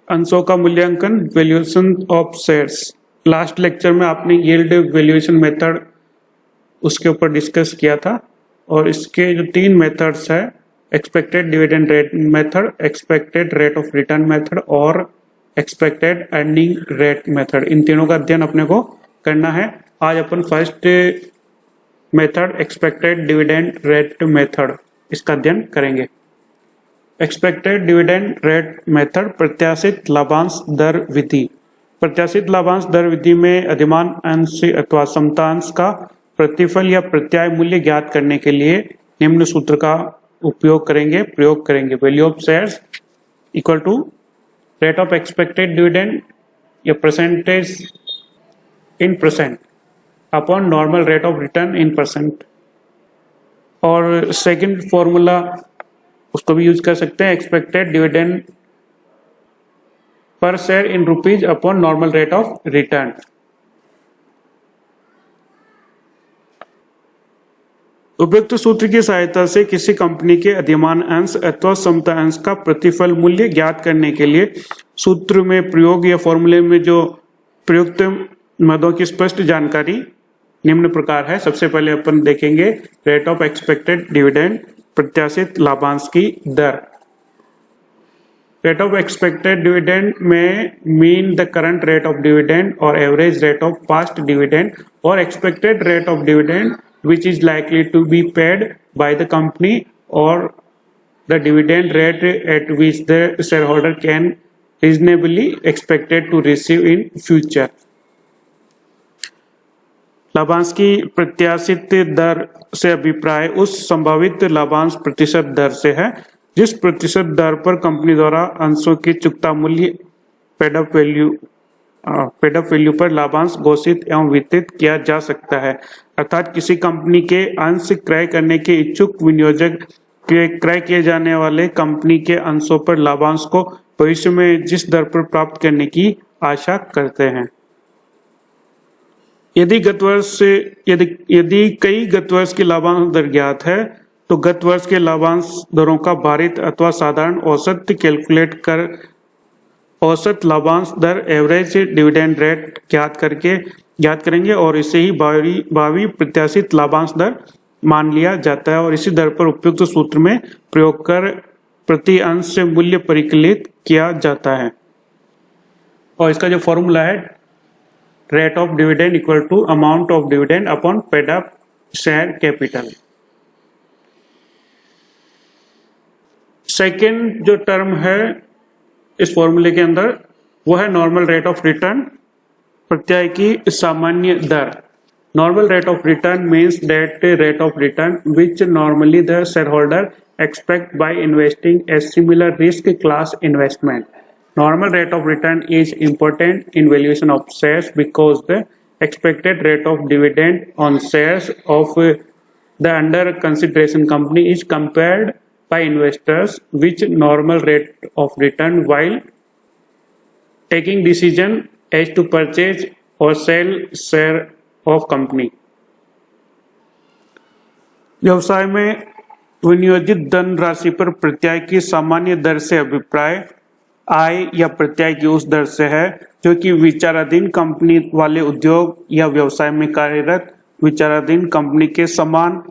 अंशों का मूल्यांकन, valuation of shares. Last lecture में आपने यील्ड वैल्यूएशन मेथड उसके ऊपर डिस्कस किया था और इसके जो 3 मेथड्स है, expected dividend rate method, expected rate of return method और एक्सपेक्टेड अर्निंग रेट मेथड, इन तीनों का अध्ययन अपने को करना है। आज अपन first method expected dividend rate method इसका अध्ययन करेंगे। एक्सपेक्टेड डिविडेंड रेट मेथड प्रत्याशित लाभांश दर विधि। प्रत्याशित लाभांश दर विधि में अधिमान अंश अथवा समतांश का प्रतिफल या प्रत्याय मूल्य ज्ञात करने के लिए निम्न सूत्र का प्रयोग करेंगे। Value of shares equal to rate of expected dividend या percentage in percent upon normal rate of return in percent. और सेकंड फॉर्मूला उसको भी यूज कर सकते हैं, expected dividend per share in rupees upon normal rate of return. उपयुक्त सूत्र की सहायता से किसी कंपनी के अधिमान अंश अथवा समता अंश का प्रतिफल मूल्य ज्ञात करने के लिए सूत्र में प्रयोग या फॉर्मूले में जो प्रयुक्त मदों की स्पष्ट जानकारी निम्न प्रकार है। सबसे पहले अपन देखेंगे रेट ऑफ एक्सपेक्टेड डिविडेंड, प्रत्याशित लाभांश की दर। रेट ऑफ एक्सपेक्टेड डिविडेंड में mean the current rate of dividend और average rate of past dividend और expected rate of dividend which is likely to be paid by the company or the dividend rate at which the shareholder can reasonably expected to receive in future। लाभांश की प्रत्याशित दर से अभिप्राय उस संभावित लाभांश प्रतिशत दर से है जिस प्रतिशत दर पर कंपनी द्वारा अंशों की चुकता मूल्य पेड अप वैल्यू पर लाभांश घोषित एवं वितरित किया जा सकता है। अर्थात किसी कंपनी के अंश क्रय करने के इच्छुक विनियोजक क्रय किए जाने वाले कंपनी के अंशों पर लाभांश को भविष्य में जिस दर पर प्राप्त करने की आशा करते हैं। यदि कई गत वर्ष की लाभांश दर ज्ञात है तो गत वर्ष के लाभांश दरों का भारित अथवा साधारण औसत कैलकुलेट कर औसत लाभांश दर एवरेज डिविडेंड रेट ज्ञात करेंगे और इसे ही भावी प्रत्याशित लाभांश दर मान लिया जाता है और इसी दर पर उपयुक्त सूत्र में प्रयोग कर प्रति अंश से मूल्य परिकलित किया जाता है। और इसका जो फॉर्मूला है, rate of dividend equal to amount of dividend upon paid up share capital. Second जो टर्म है इस फॉर्मूले के अंदर वो है नॉर्मल रेट ऑफ रिटर्न, प्रत्याय की सामान्य दर। Normal rate of return means that rate of return which normally the share holder expect by investing a similar risk class investment. Normal rate of return is important in valuation of shares because the expected rate of dividend on shares of the under consideration company is compared by investors with normal rate of return while taking decision as to purchase or sell share of company। व्यवसाय में विनियोजित धन राशि पर प्रत्याय की सामान्य दर से अभिप्राय आय या प्रत्याय की उस दर से है जो कि विचाराधीन कंपनी वाले उद्योग या व्यवसाय में कार्यरत विचाराधीन कंपनी के समान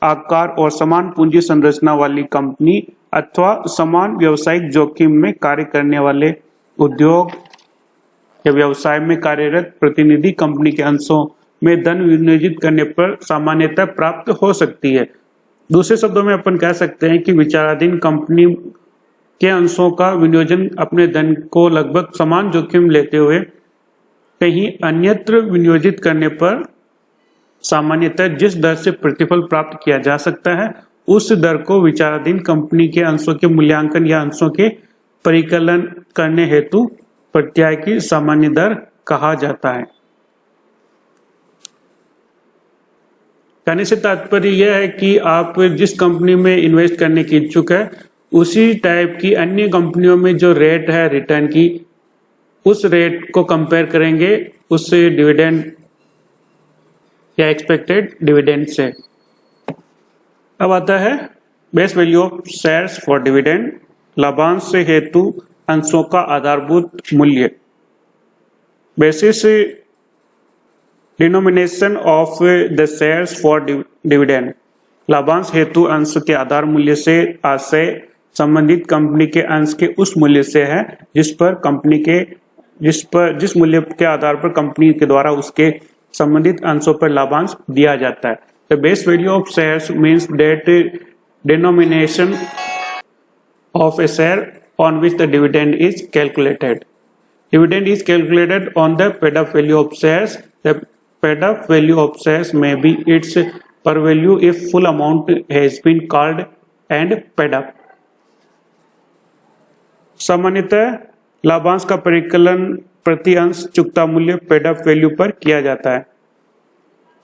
आकार और समान पूंजी संरचना वाली कंपनी अथवा समान व्यावसायिक जोखिम में कार्य करने वाले उद्योग या व्यवसाय में कार्यरत प्रतिनिधि कंपनी के अंशों में धन विनियोजित करने पर सामान्यतः प्राप्त हो सकती है। दूसरे शब्दों में अपन कह सकते हैं कि विचाराधीन कंपनी के अंशों का विनियोजन अपने धन को लगभग समान जोखिम लेते हुए कहीं अन्यत्र विनियोजित करने पर सामान्यतः जिस दर से प्रतिफल प्राप्त किया जा सकता है उस दर को विचाराधीन कंपनी के अंशों के मूल्यांकन या अंशों के परिकलन करने हेतु प्रत्याय की सामान्य दर कहा जाता है। कहने से तात्पर्य यह है कि आप जिस कंपनी में इन्वेस्ट करने की इच्छुक है उसी टाइप की अन्य कंपनियों में जो रेट है रिटर्न की उस रेट को कंपेयर करेंगे उस डिविडेंड या एक्सपेक्टेड डिविडेंड से। अब आता है base value of shares for dividend. लाभांश से हेतु अंशों का आधारभूत मूल्य। Basis denomination of the shares for dividend. लाभांश हेतु अंश के आधार मूल्य से आशय संबंधित कंपनी के अंश के उस मूल्य से है जिस मूल्य के आधार पर कंपनी के द्वारा उसके संबंधित अंशों पर लाभांश दिया जाता है। The base value of shares means that denomination of A share on which the dividend is calculated. Dividend is calculated on the paid-up value of shares. The paid-up value of shares may be its par value if full amount has been called and paid up. सामान्यतः लाभांश का परिकलन प्रति अंश चुकता मूल्य paid-up value पर किया जाता है।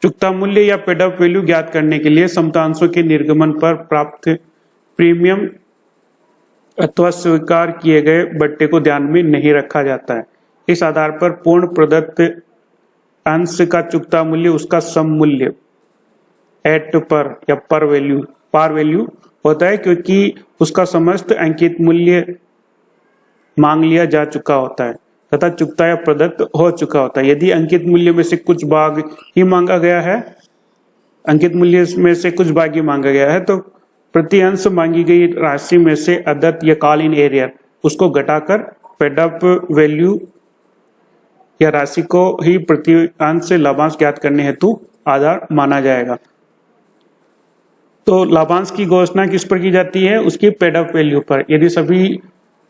चुकता मूल्य या पेड-अप वैल्यू ज्ञात करने के लिए समतांशों के निर्गमन पर प्राप्त प्रीमियम अथवा स्वीकार किए गए बट्टे को ध्यान में नहीं रखा जाता है। इस आधार पर पूर्ण प्रदत्त अंश का चुकता मूल्य उसका सम मूल्य एट पर या पार वैल्यू होता है, क्योंकि उसका समस्त अंकित मूल्य मांग लिया जा चुका होता है तथा चुकता या प्रदत्त हो चुका होता है। यदि अंकित मूल्य में से कुछ भाग ही मांगा गया है, अंकित मूल्य में से कुछ भाग ही मांगा गया है, तो प्रति अंश मांगी गई राशि में से अदत या कॉल इन एरियर उसको घटाकर पेड-अप वैल्यू या राशि को ही प्रति अंश से लाभांश ज्ञात करने हेतु आधार माना जाएगा। तो लाभांश की घोषणा किस पर की जाती है? उसकी पेड-अप वैल्यू पर। यदि सभी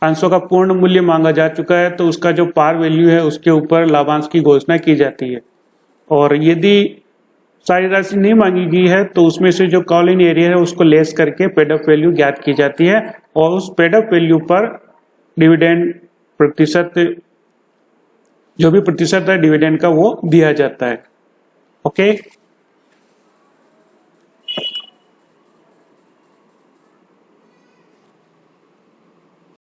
अंशों का पूर्ण मूल्य मांगा जा चुका है तो उसका जो पार वैल्यू है उसके ऊपर लाभांश की घोषणा की जाती है। और यदि सारी राशि नहीं मांगी गई है तो उसमें से जो कॉल इन एरिया है उसको लेस करके पेड-अप वैल्यू ज्ञात की जाती है और उस पेड-अप वैल्यू पर डिविडेंड प्रतिशत, जो भी प्रतिशत है डिविडेंड का, वो दिया जाता है। ओके।